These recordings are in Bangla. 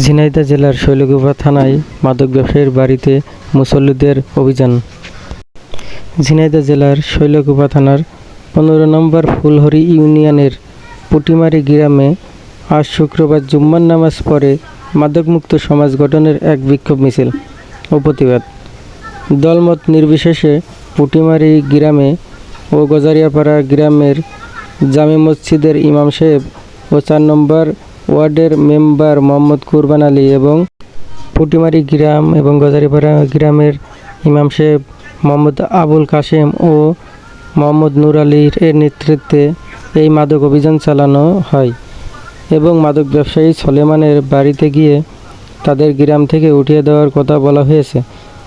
ঝিনাইদহ জেলার শৈলকুপা থানায় মাদক ব্যবসায়ীর বাড়িতে মুসল্লিদের অভিযান। ঝিনাইদহ জেলার শৈলকুপা থানার 15 নম্বর ফুলহরি ইউনিয়নের পুটিমারি গ্রামে আজ শুক্রবার জুম্মার নামাজ পড়ে মাদকমুক্ত সমাজ গঠনের এক বিক্ষোভ মিছিল ও প্রতিবাদ। দলমত নির্বিশেষে পুটিমারি গ্রামে ও গজারিয়াপাড়া গ্রামের জামে মসজিদের ইমাম সাহেব ও 4 নম্বর ওয়ার্ডের মেম্বার মোহাম্মদ কুরবান আলী এবং পুটিমারি গ্রাম এবং গজারিয়াপাড়া গ্রামের ইমাম সাহেব মোহাম্মদ আবুল কাশেম ও মোহাম্মদ নূর আলীর নেতৃত্বে এই মাদক অভিযান চালানো হয় এবং মাদক ব্যবসায়ী সলেমানের বাড়িতে গিয়ে তাদের গ্রাম থেকে উঠিয়ে দেওয়ার কথা বলা হয়েছে।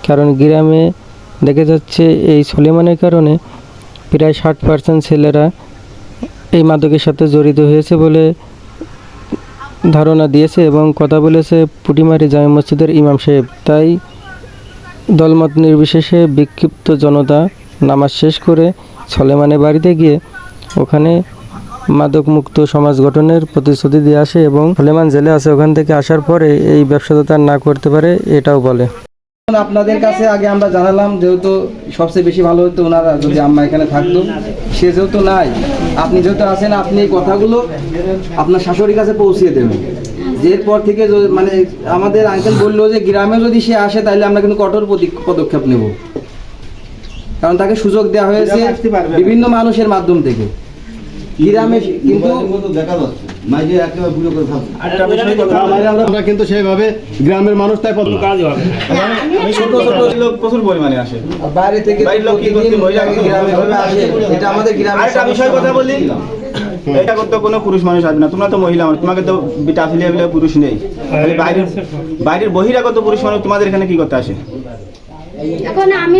কারণ গ্রামে দেখা যাচ্ছে এই সলেমানের কারণে প্রায় 60% ছেলেরা এই মাদকের সাথে জড়িত হয়েছে বলে ধারণা দিয়েছে এবং কথা বলেছে পুটিমারি জামে মসজিদের ইমাম সাহেব। তাই দলমত নির্বিশেষে বিক্ষিপ্ত জনতা নামাজ শেষ করে সলেমানের বাড়িতে গিয়ে ওখানে মাদকমুক্ত সমাজ গঠনের প্রতিশ্রুতি দিয়ে আসে এবং সলেমান জেলে আছে, ওখান থেকে আসার পরে এই ব্যবসাটা না করতে পারে এটাও বলে। আপনাদের কাছে আগে আমরা জানালাম, যেহেতু সবচেয়ে বেশি ভালো হতো ওনারা যদি আম্মা এখানে থাকতো, সে যেহেতু নাই, আপনি যেহেতু আছেন, আপনি এই কথাগুলো আপনার শাশুড়ির কাছে পৌঁছিয়ে দেবেন। যে এরপর থেকে মানে আমাদের আঙ্কেল বললো যে গ্রামে যদি সে আসে তাহলে আমরা কিন্তু কঠোর পদক্ষেপ নেব, কারণ তাকে সুযোগ দেওয়া হয়েছে বিভিন্ন মানুষের মাধ্যম থেকে। গ্রামে কিন্তু দেখা যাচ্ছে আমরা কিন্তু সেইভাবে গ্রামের মানুষ তাই কাজ হবে, ছোট ছোট লোক প্রচুর পরিমাণে আসে বাইরে থেকে, এটা আমাদের গ্রামে। আমি সেই কথা বলি, এটা করতে কোনো পুরুষ মানুষ আসবে না। তোমরা তো মহিলা মানুষ, তোমাকে তো বিটা ফিলিয়ে ফিলিয়ে পুরুষ নেই। বাইরের বহিরাগত পুরুষ মানুষ তোমাদের এখানে কি করতে আসে? এখন আমি